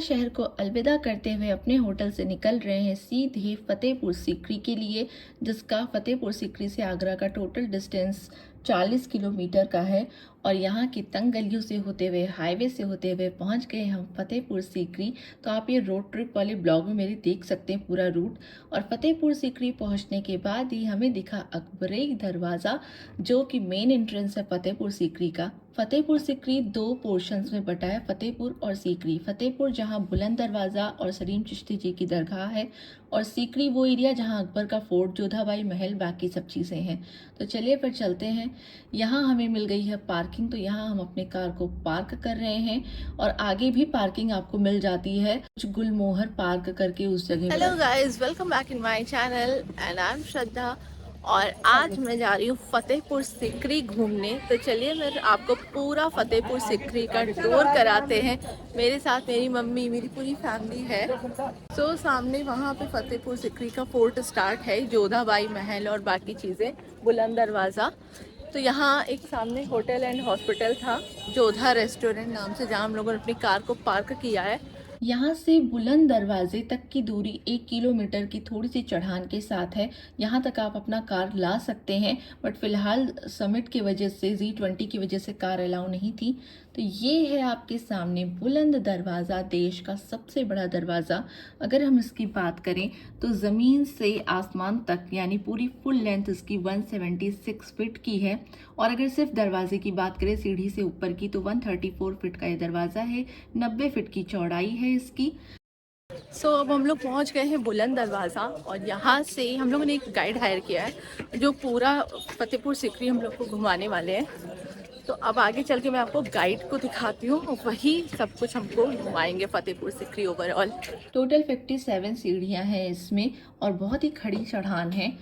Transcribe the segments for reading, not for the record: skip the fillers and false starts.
शहर को अलविदा करते हुए अपने होटल से निकल रहे हैं सीधे फतेहपुर सीकरी के लिए, जिसका फतेहपुर सीकरी से आगरा का टोटल डिस्टेंस 40 किलोमीटर का है। और यहाँ की तंग गलियों से होते हुए, हाईवे से होते हुए पहुँच गए हम फतेहपुर सीकरी। तो आप ये रोड ट्रिप वाले ब्लॉग में मेरी देख सकते हैं पूरा रूट। और फतेहपुर सीकरी पहुँचने के बाद ही हमें दिखा अकबरी दरवाज़ा, जो कि मेन एंट्रेंस है फतेहपुर सीकरी का। फतेहपुर सीकरी दो पोर्शंस में बटा है, फतेहपुर और सीकरी। फतेहपुर जहाँ बुलंद दरवाज़ा और सलीम चिश्ती जी की दरगाह है, और सीकरी वो एरिया जहाँ अकबर का फोर्ट, जोधाबाई महल, बाकी सब चीज़ें हैं। तो चलिए फिर चलते हैं। यहाँ हमें मिल गई है पार्किंग, तो यहाँ हम अपने कार को पार्क कर रहे हैं। और आगे भी पार्किंग आपको मिल जाती है, कुछ गुलमोहर पार्क करके उस जगह। Hello guys, welcome back in my channel and I am Shraddha. और आज मैं जा रही हूँ फतेहपुर सीकरी घूमने। तो चलिए मैं आपको पूरा फतेहपुर सीकरी का टूर कराते हैं। मेरे साथ मेरी मम्मी, मेरी पूरी फैमिली है। तो सामने वहाँ पे फतेहपुर सीकरी का फोर्ट स्टार्ट है, जोधाबाई महल और बाकी चीज़ें, बुलंद दरवाज़ा। तो यहाँ एक सामने होटल एंड हॉस्पिटल था, जोधा रेस्टोरेंट नाम से, जहाँ हम लोगों ने अपनी कार को पार्क किया है। यहाँ से बुलंद दरवाजे तक की दूरी 1 किलोमीटर की थोड़ी सी चढ़ान के साथ है। यहाँ तक आप अपना कार ला सकते हैं, बट फिलहाल समिट की वजह से, G20 की वजह से कार अलाउ नहीं थी। तो ये है आपके सामने बुलंद दरवाज़ा, देश का सबसे बड़ा दरवाज़ा। अगर हम इसकी बात करें तो ज़मीन से आसमान तक, यानी पूरी फुल लेंथ इसकी 176 फीट की है। और अगर सिर्फ दरवाजे की बात करें सीढ़ी से ऊपर की, तो 134 फीट का ये दरवाज़ा है, 90 फीट की चौड़ाई है इसकी। अब हम लोग पहुंच गए हैं बुलंद दरवाज़ा, और यहाँ से हम लोगों ने एक गाइड हायर किया है जो पूरा फतेहपुर सीकरी हम लोग को घुमाने वाले हैं। तो अब आगे चल के मैं आपको गाइड को दिखाती हूँ, वही सब कुछ हमको घुमाएंगे फतेहपुर सीकरी ओवरऑल। टोटल 57 सीढ़ियाँ हैं इसमें, और बहुत ही खड़ी चढ़ान है।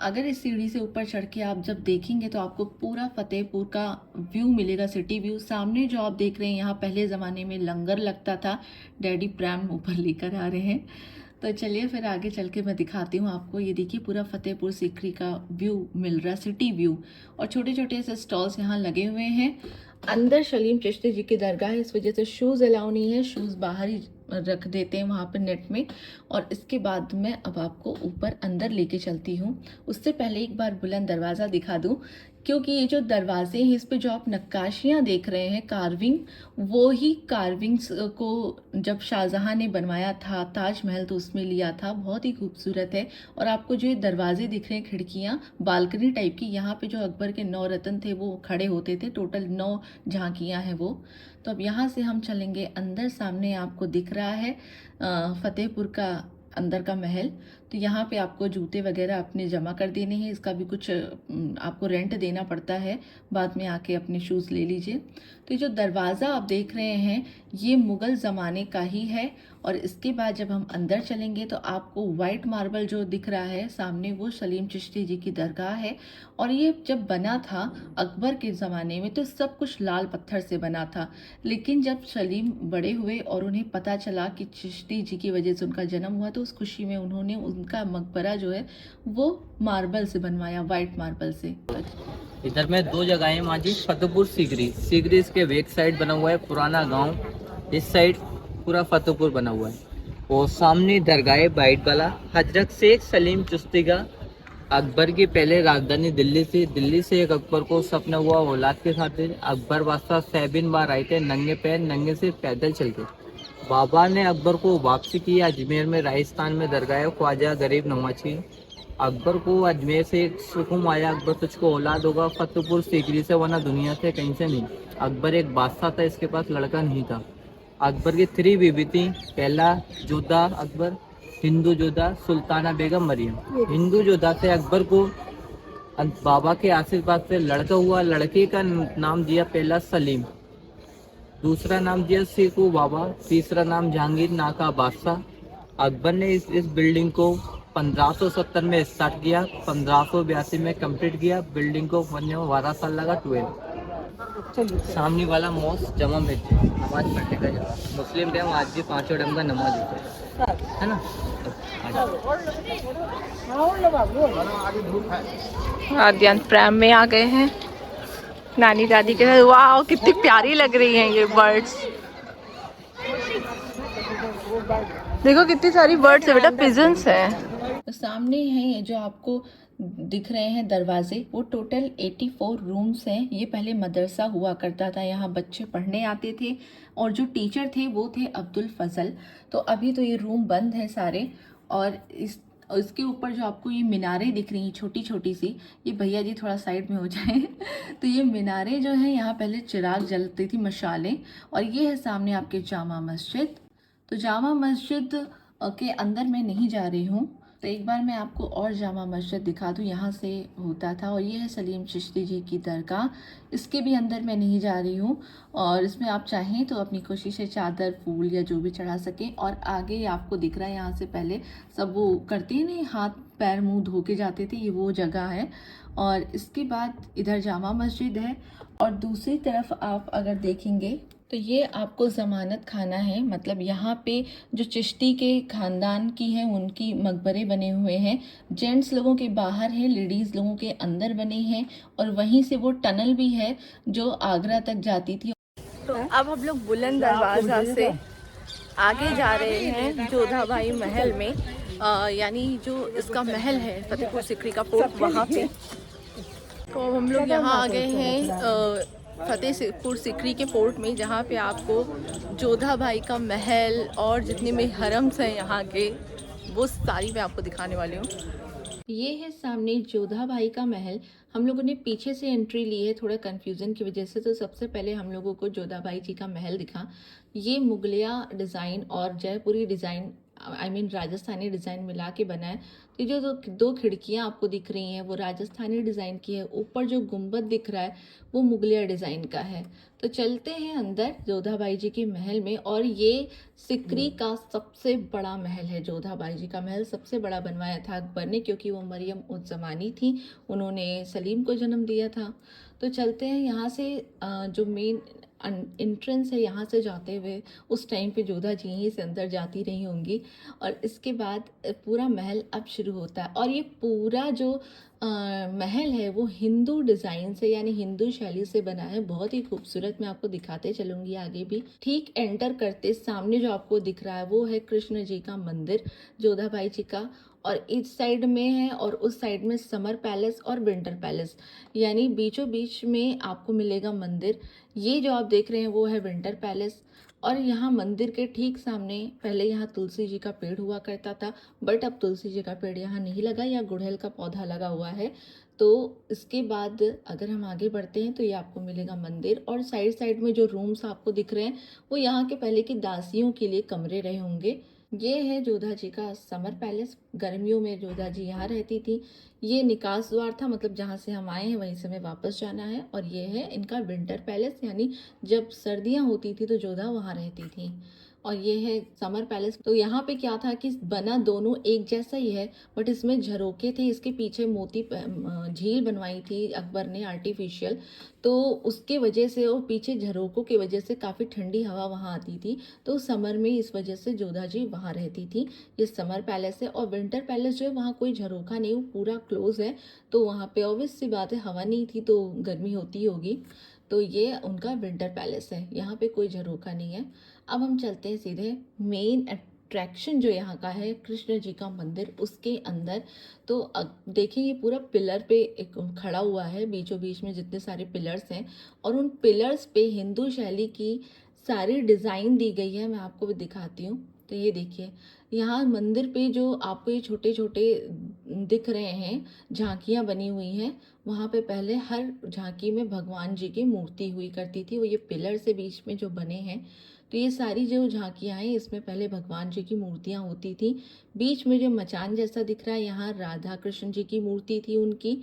अगर इस सीढ़ी से ऊपर चढ़ के आप जब देखेंगे तो आपको पूरा फतेहपुर का व्यू मिलेगा, सिटी व्यू। सामने जो आप देख रहे हैं, यहाँ पहले ज़माने में लंगर लगता था, डैडी प्रैम ऊपर लेकर आ रहे हैं। तो चलिए फिर आगे चल के मैं दिखाती हूँ आपको। ये देखिए पूरा फतेहपुर सीकरी का व्यू मिल रहा है, सिटी व्यू। और छोटे छोटे से स्टॉल्स यहाँ लगे हुए हैं। अंदर सलीम चिश्ती जी की दरगाह है, इस वजह से शूज़ अलाउ नहीं है, शूज़ बाहर ही रख देते हैं वहाँ पर नेट में। और इसके बाद मैं अब आपको ऊपर अंदर लेके चलती हूँ। उससे पहले एक बार बुलंद दरवाज़ा दिखा दूँ, क्योंकि ये जो दरवाजे हैं, इस पे जो आप नक्काशियाँ देख रहे हैं, कार्विंग, वो ही कार्विंग्स को जब शाहजहां ने बनवाया था ताजमहल, तो उसमें लिया था। बहुत ही खूबसूरत है। और आपको जो ये दरवाजे दिख रहे हैं, खिड़कियाँ बालकनी टाइप की, यहाँ पे जो अकबर के 9 रत्न थे वो खड़े होते थे। टोटल 9 झांकियाँ हैं वो। तो अब यहाँ से हम चलेंगे अंदर। सामने आपको दिख रहा है फतेहपुर का अंदर का महल। तो यहाँ पे आपको जूते वगैरह अपने जमा कर देने हैं, इसका भी कुछ आपको रेंट देना पड़ता है, बाद में आके अपने शूज़ ले लीजिए। तो ये जो दरवाज़ा आप देख रहे हैं, ये मुग़ल ज़माने का ही है। और इसके बाद जब हम अंदर चलेंगे तो आपको वाइट मार्बल जो दिख रहा है सामने, वो सलीम चिश्ती जी की दरगाह है। और ये जब बना था अकबर के ज़माने में, तो सब कुछ लाल पत्थर से बना था। लेकिन जब सलीम बड़े हुए और उन्हें पता चला कि चिश्ती जी की वजह से उनका जन्म हुआ, तो उस खुशी में उन्होंने उनका मकबरा जो है वो मार्बल से बनवाया, वाइट मार्बल से। इधर में 2 जगह है माजी, फतेहपुर सीकरी। सीकरी इसके बैक साइड बना हुआ है पुराना गांव, इस साइड पूरा फतेहपुर बना हुआ है। और सामने दरगाह बाइट वाला हजरत शेख सलीम चिश्ती का। अकबर की पहले राजधानी दिल्ली थी। दिल्ली से एक अकबर को सपना हुआ औलाद के साथ। अकबर बादशाह 7 बार आए थे, नंगे पैर, नंगे से पैदल चल के। बाबा ने अकबर को वापसी की अजमेर में, राजस्थान में दरगाह ख्वाजा गरीब नवाज की। अकबर को अजमेर से एक हुक्म आया, अकबर तुझको औलाद होगा फतेहपुर सीकरी से, वरना दुनिया से कहीं से नहीं। अकबर एक बादशाह था, इसके पास लड़का नहीं था। अकबर की 3 बीवी थी। पहला जोधा अकबर, हिंदू जोधा, सुल्ताना बेगम मरियम। हिंदू जोधा से अकबर को बाबा के आशीर्वाद से लड़का हुआ। लड़के का नाम दिया पहला सलीम, दूसरा नाम दिया सीकू बाबा, तीसरा नाम जहांगीर नाका बादशाह। अकबर ने इस बिल्डिंग को 1570 में स्टार्ट किया, 1582 में कंप्लीट किया। बिल्डिंग को बनने में 12 साल लगा, 12। सामने वाला मॉस्क जमा मस्जिद, नमाज पढ़ने का जगह। मुस्लिम टाइम आज भी 5 टाइम का नमाज होता है ना। आद्यंत प्राइम में आ गए हैं नानी दादी के साथ। वाह, कितनी प्यारी लग रही हैं ये बर्ड्स। देखो कितनी सारी बर्ड्स है बेटा, पिजन्स है। तो सामने है ये जो आपको दिख रहे हैं दरवाजे, वो टोटल 84 रूम्स हैं। ये पहले मदरसा हुआ करता था, यहाँ बच्चे पढ़ने आते थे और जो टीचर थे वो थे अब्दुल फजल। तो अभी तो ये रूम बंद है सारे। और इसके ऊपर जो आपको ये मीनारें दिख रही हैं छोटी छोटी सी, ये भैया जी थोड़ा साइड में हो जाए तो ये मीनारें जो हैं, यहाँ पहले चिराग जलती थी, मशालें। और ये है सामने आपके जामा मस्जिद। तो जामा मस्जिद के अंदर मैं नहीं जा रही हूँ, तो एक बार मैं आपको और जामा मस्जिद दिखा दूँ, यहाँ से होता था। और ये है सलीम चिश्ती जी की दरगाह, इसके भी अंदर मैं नहीं जा रही हूँ। और इसमें आप चाहें तो अपनी खुशी से चादर, फूल या जो भी चढ़ा सकें। और आगे आपको दिख रहा है, यहाँ से पहले सब वो करते हैं नहीं, हाथ पैर मुंह धो के जाते थे, ये वो जगह है। और इसके बाद इधर जामा मस्जिद है। और दूसरी तरफ आप अगर देखेंगे तो ये आपको ज़मानत खाना है, मतलब यहाँ पे जो चिश्ती के ख़ानदान की हैं उनकी मकबरे बने हुए हैं। जेंट्स लोगों के बाहर हैं, लेडीज़ लोगों के अंदर बने हैं। और वहीं से वो टनल भी है जो आगरा तक जाती थी। तो अब हम लोग बुलंद दरवाज़ा से आगे जा रहे हैं जोधा भाई महल में, यानी जो इसका महल है फतेहपुर सीकरी का फोर्ट, वहाँ पे। तो हम लोग यहाँ आ गए हैं फतेहपुर सीकरी के फोर्ट में, जहाँ पे आपको जोधा भाई का महल और जितने भी हरम्स हैं यहाँ के, वो सारी मैं आपको दिखाने वाली हूँ। ये है सामने जोधा भाई का महल। हम लोगों ने पीछे से एंट्री ली है थोड़ा कंफ्यूजन की वजह से। तो सबसे पहले हम लोगों को जोधा भाई जी का महल दिखा। ये मुगलिया डिज़ाइन और Jaipuri design, I mean Rajasthani design मिला के बना है। तो जो दो खिड़कियाँ आपको दिख रही हैं वो राजस्थानी डिज़ाइन की है। ऊपर जो गुंबद दिख रहा है वो मुगलिया डिज़ाइन का है। तो चलते हैं अंदर जोधा भाई जी के महल में। और ये सिकरी का सबसे बड़ा महल है। जोधा भाई जी का महल सबसे बड़ा बनवाया था अकबर ने, क्योंकि वो मरियम उज जमानी थी, उन्होंने सलीम को जन्म दिया था। तो चलते हैं यहाँ से, जो मेन एंट्रेंस है यहाँ से जाते हुए, उस टाइम पे जोधा जी यहीं से अंदर जाती रही होंगी। और इसके बाद पूरा महल अब शुरू होता है। और ये पूरा जो महल है वो हिंदू डिज़ाइन से, यानी हिंदू शैली से बना है, बहुत ही खूबसूरत। मैं आपको दिखाते चलूँगी आगे भी। ठीक एंटर करते सामने जो आपको दिख रहा है वो है कृष्ण जी का मंदिर, जोधा भाई जी का। और इस साइड में है और उस साइड में समर पैलेस और विंटर पैलेस, यानी बीचों बीच में आपको मिलेगा मंदिर। ये जो आप देख रहे हैं वो है विंटर पैलेस। और यहाँ मंदिर के ठीक सामने पहले यहाँ तुलसी जी का पेड़ हुआ करता था, बट अब तुलसी जी का पेड़ यहाँ नहीं लगा, या गुड़हल का पौधा लगा हुआ है। तो इसके बाद अगर हम आगे बढ़ते हैं तो ये आपको मिलेगा मंदिर। और साइड साइड में जो रूम्स आपको दिख रहे हैं वो यहाँ के पहले की दासियों के लिए कमरे रहे होंगे। ये है जोधा जी का समर पैलेस, गर्मियों में जोधा जी यहाँ रहती थी। ये निकास द्वार था, मतलब जहाँ से हम आए हैं वहीं से हमें वापस जाना है। और ये है इनका विंटर पैलेस, यानी जब सर्दियाँ होती थी तो जोधा वहाँ रहती थी। और ये है समर पैलेस। तो यहाँ पे क्या था कि बना दोनों एक जैसा ही है, बट इसमें झरोके थे। इसके पीछे मोती झील बनवाई थी अकबर ने आर्टिफिशियल, तो उसके वजह से और पीछे झरोकों की वजह से काफ़ी ठंडी हवा वहाँ आती थी। तो समर में इस वजह से जोधा जी वहाँ रहती थी। ये समर पैलेस है। और विंटर पैलेस जो है वहाँ कोई झरोखा नहीं, वो पूरा क्लोज है। तो वहाँ पे ऑब्वियस सी बात है, हवा नहीं थी तो गर्मी होती होगी। तो ये उनका विंटर पैलेस है, यहाँ पे कोई झरोखा नहीं है। अब हम चलते हैं सीधे मेन अट्रैक्शन जो यहाँ का है, कृष्ण जी का मंदिर, उसके अंदर। तो देखिए ये पूरा पिलर पे एक खड़ा हुआ है, बीचों बीच में जितने सारे पिलर्स हैं, और उन पिलर्स पे हिंदू शैली की सारी डिज़ाइन दी गई है। मैं आपको भी दिखाती हूँ। तो ये देखिए यहाँ मंदिर पे जो आपको ये छोटे छोटे दिख रहे हैं झांकियाँ बनी हुई हैं, वहाँ पे पहले हर झांकी में भगवान जी की मूर्ति हुई करती थी। वो ये पिलर से बीच में जो बने हैं, तो ये सारी जो झांकियाँ हैं इसमें पहले भगवान जी की मूर्तियाँ होती थी। बीच में जो मचान जैसा दिख रहा है, यहाँ राधा कृष्ण जी की मूर्ति थी उनकी।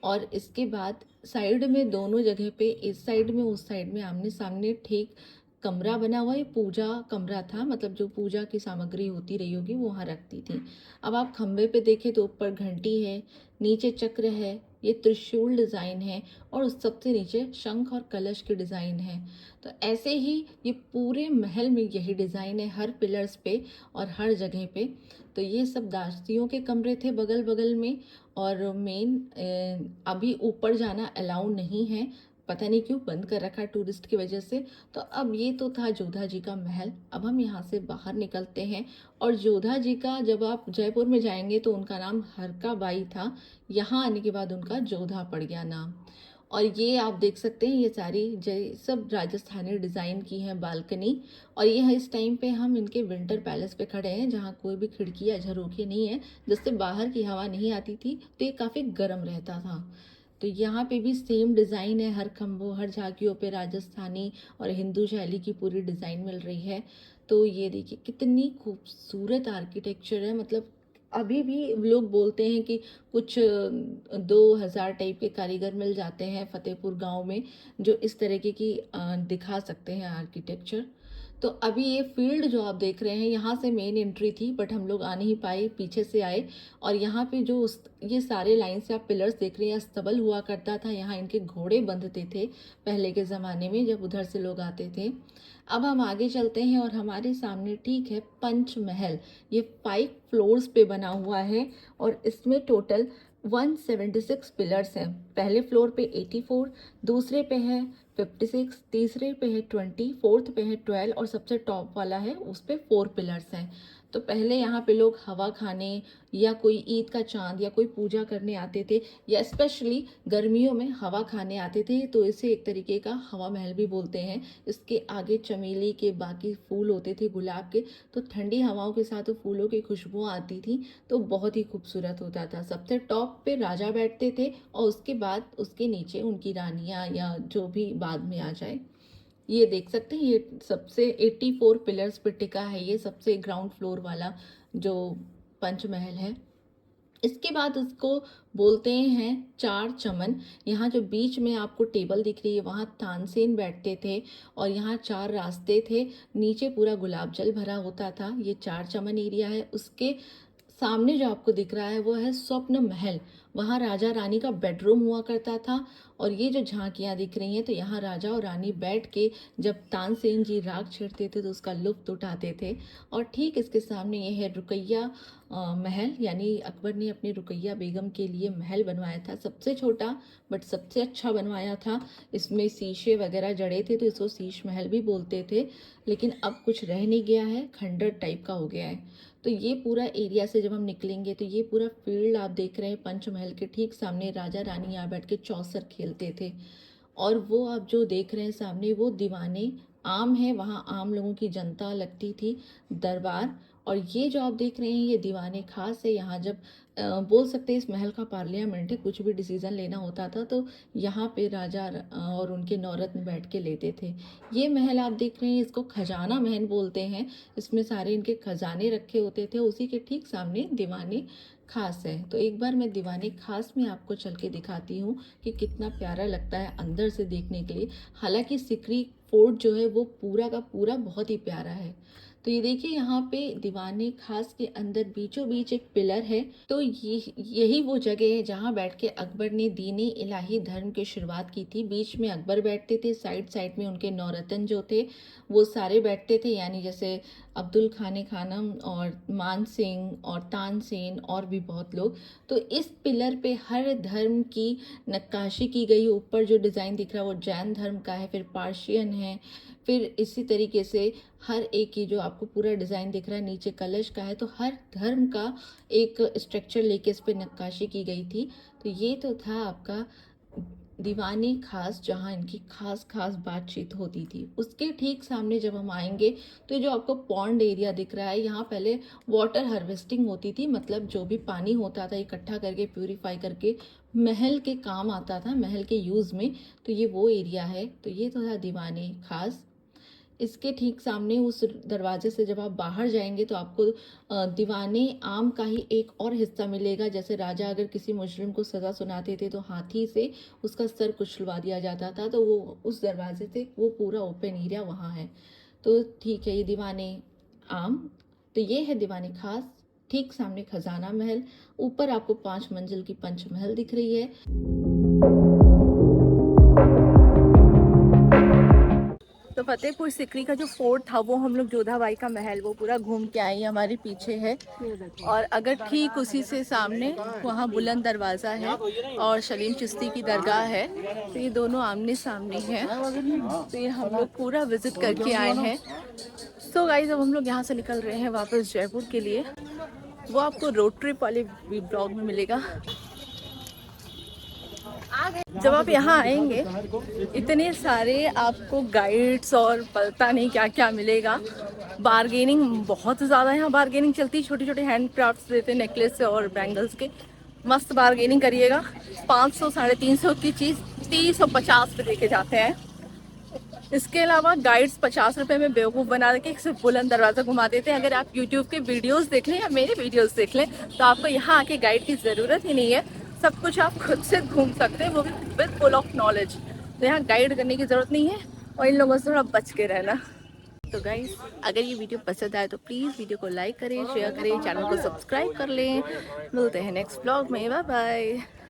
और इसके बाद साइड में दोनों जगह पे, इस साइड में उस साइड में, आमने सामने ठीक कमरा बना हुआ है। पूजा कमरा था, मतलब जो पूजा की सामग्री होती रही होगी वो वहाँ रखती थी। अब आप खम्भे पे देखें तो ऊपर घंटी है, नीचे चक्र है, ये त्रिशूल डिज़ाइन है, और उस सबसे नीचे शंख और कलश की डिज़ाइन है। तो ऐसे ही ये पूरे महल में यही डिज़ाइन है, हर पिलर्स पे और हर जगह पे। तो ये सब दासियों के कमरे थे बगल बगल में। और मेन अभी ऊपर जाना अलाउ नहीं है, पता नहीं क्यों बंद कर रखा टूरिस्ट की वजह से। तो अब ये तो था जोधा जी का महल। अब हम यहाँ से बाहर निकलते हैं और जोधा जी का, जब आप जयपुर में जाएंगे तो उनका नाम हरका बाई था, यहाँ आने के बाद उनका जोधा पड़ गया नाम। और ये आप देख सकते हैं, ये सारी जय सब राजस्थानी डिज़ाइन की हैं बालकनी। और ये है, इस टाइम पे हम इनके विंटर पैलेस पे खड़े हैं, जहाँ कोई भी खिड़की या झरोखे नहीं है, जिससे बाहर की हवा नहीं आती थी, तो ये काफ़ी गर्म रहता था। तो यहाँ पे भी सेम डिज़ाइन है, हर खम्भों हर झांकियों पे राजस्थानी और हिंदू शैली की पूरी डिज़ाइन मिल रही है। तो ये देखिए कितनी खूबसूरत आर्किटेक्चर है। मतलब अभी भी लोग बोलते हैं कि कुछ 2000 टाइप के कारीगर मिल जाते हैं फतेहपुर गांव में, जो इस तरीके की दिखा सकते हैं आर्किटेक्चर। तो अभी ये फील्ड जो आप देख रहे हैं, यहाँ से मेन एंट्री थी, बट हम लोग आ नहीं पाए, पीछे से आए। और यहाँ पे जो ये सारे लाइन से आप पिलर्स देख रहे हैं, अस्तबल हुआ करता था, यहाँ इनके घोड़े बंधते थे पहले के ज़माने में, जब उधर से लोग आते थे। अब हम आगे चलते हैं और हमारे सामने ठीक है पंचमहल। ये 5 फ्लोर्स पे बना हुआ है और इसमें टोटल 176 पिलर्स हैं। पहले फ्लोर पे 84, दूसरे पे है 56, तीसरे पे है 20, फोर्थ पे है 12 और सबसे टॉप वाला है उस पे 4 पिलर्स हैं। तो पहले यहाँ पे लोग हवा खाने या कोई ईद का चांद या कोई पूजा करने आते थे, या स्पेशली गर्मियों में हवा खाने आते थे, तो इसे एक तरीके का हवा महल भी बोलते हैं। इसके आगे चमेली के बाकी फूल होते थे, गुलाब के, तो ठंडी हवाओं के साथ वो फूलों की खुशबू आती थी, तो बहुत ही खूबसूरत होता था। सबसे टॉप पे राजा बैठते थे और उसके बाद उसके नीचे उनकी रानियाँ या जो भी बाद में आ जाए। ये देख सकते हैं, ये सबसे 84 पिलर्स पे टिका है, ये सबसे ग्राउंड फ्लोर वाला जो पंचमहल है। इसके बाद उसको बोलते हैं 4 चमन। यहाँ जो बीच में आपको टेबल दिख रही है, वहाँ तानसेन बैठते थे और यहाँ 4 रास्ते थे, नीचे पूरा गुलाब जल भरा होता था। ये 4 चमन एरिया है। उसके सामने जो आपको दिख रहा है वो है स्वप्न महल, वहाँ राजा रानी का बेडरूम हुआ करता था। और ये जो झांकियाँ दिख रही हैं, तो यहाँ राजा और रानी बैठ के जब तानसेन जी राग छेड़ते थे तो उसका लुत्फ उठाते थे। और ठीक इसके सामने ये है रुकैया महल, यानी अकबर ने अपनी रुकैया बेगम के लिए महल बनवाया था, सबसे छोटा बट सबसे अच्छा बनवाया था। इसमें शीशे वगैरह जड़े थे, तो इसको शीश महल भी बोलते थे, लेकिन अब कुछ रह नहीं गया है, खंडर टाइप का हो गया है। तो ये पूरा एरिया से जब हम निकलेंगे तो ये पूरा फील्ड आप देख रहे हैं, पंचमहल के ठीक सामने राजा रानी यहाँ बैठ के चौसर खेलते थे। और वो आप जो देख रहे हैं सामने, वो दीवाने आम है, वहाँ आम लोगों की जनता लगती थी, दरबार। और ये जो आप देख रहे हैं, ये दीवाने खास है। यहाँ जब बोल सकते हैं इस महल का पार्लियामेंट है, कुछ भी डिसीज़न लेना होता था तो यहाँ पे राजा और उनके नौरत्न बैठ के लेते थे। ये महल आप देख रहे हैं, इसको खजाना महल बोलते हैं, इसमें सारे इनके खजाने रखे होते थे। उसी के ठीक सामने दीवाने खास है। तो एक बार मैं दीवाने खास में आपको चल के दिखाती हूँ कि कितना प्यारा लगता है अंदर से देखने के लिए। हालांकि सिकरी फोर्ट जो है वो पूरा का पूरा बहुत ही प्यारा है। तो ये देखिए, यहाँ पे दीवाने खास के अंदर बीचों बीच एक पिलर है। तो यही वो जगह है जहाँ बैठ के अकबर ने दीन इलाही धर्म की शुरुआत की थी। बीच में अकबर बैठते थे, साइड साइड में उनके नौरतन जो थे वो सारे बैठते थे, यानी जैसे अब्दुल खाने खानम और मान सिंह और तानसेन और भी बहुत लोग। तो इस पिलर पे हर धर्म की नक्काशी की गई। ऊपर जो डिज़ाइन दिख रहा है वो जैन धर्म का है, फिर पार्शियन है, फिर इसी तरीके से हर एक की जो आपको पूरा डिज़ाइन दिख रहा है, नीचे कलश का है। तो हर धर्म का एक स्ट्रक्चर लेके इस पे नक्काशी की गई थी। तो ये तो था आपका दीवाने खास, जहाँ इनकी खास खास बातचीत होती थी। उसके ठीक सामने जब हम आएंगे तो जो आपको पॉन्ड एरिया दिख रहा है, यहाँ पहले वाटर हार्वेस्टिंग होती थी, मतलब जो भी पानी होता था इकट्ठा करके प्यूरिफाई करके महल के काम आता था, महल के यूज़ में। तो ये वो एरिया है। तो ये तो था दीवाने खास। इसके ठीक सामने उस दरवाजे से जब आप बाहर जाएंगे तो आपको दीवाने आम का ही एक और हिस्सा मिलेगा। जैसे राजा अगर किसी मुजरिम को सज़ा सुनाते थे तो हाथी से उसका सर कुचलवा दिया जाता था, तो वो उस दरवाजे से वो पूरा ओपन एरिया वहाँ है। तो ठीक है, ये दीवाने आम। तो ये है दीवाने खास। ठीक सामने खजाना महल, ऊपर आपको 5 मंजिल की पंचमहल दिख रही है। तो फतेहपुर सीकरी का जो फोर्ट था वो हम लोग जोधाबाई का महल वो पूरा घूम के आए, हमारे पीछे है। और अगर ठीक उसी से सामने वहाँ बुलंद दरवाज़ा है और सलीम चिश्ती की दरगाह है, तो ये दोनों आमने सामने हैं। तो ये हम लोग पूरा विजिट करके आए हैं। तो गाइस अब हम लोग यहाँ से निकल रहे हैं वापस जयपुर के लिए। वो आपको रोड ट्रिप वाले ब्लॉग में मिलेगा। जब आप यहाँ आएंगे इतने सारे आपको गाइड्स और पता नहीं क्या क्या मिलेगा। बार्गेनिंग बहुत ज़्यादा यहाँ बार्गेनिंग चलती है। छोटे छोटे हैंड क्राफ्ट्स देते हैं, नेकलेस और बैंगल्स के। मस्त बार्गेनिंग करिएगा। 500 350 की चीज़ 30 और 50 पे लेके जाते हैं। इसके अलावा गाइड्स 50 रुपए में बेवकूफ़ बना के सिर्फ बुलंद दरवाज़ा घुमा देते हैं। अगर आप यूट्यूब के वीडियोस देख लें या मेरे वीडियोस देख लें तो आपको यहाँ आके गाइड की ज़रूरत ही नहीं है। सब कुछ आप खुद से घूम सकते हैं, वो भी विद फुल ऑफ नॉलेज। तो यहाँ गाइड करने की ज़रूरत नहीं है और इन लोगों से थोड़ा बच के रहना। तो गाइस अगर ये वीडियो पसंद आए तो प्लीज़ वीडियो को लाइक करें, शेयर करें, चैनल को सब्सक्राइब कर लें। मिलते हैं नेक्स्ट ब्लॉग में। Bye bye.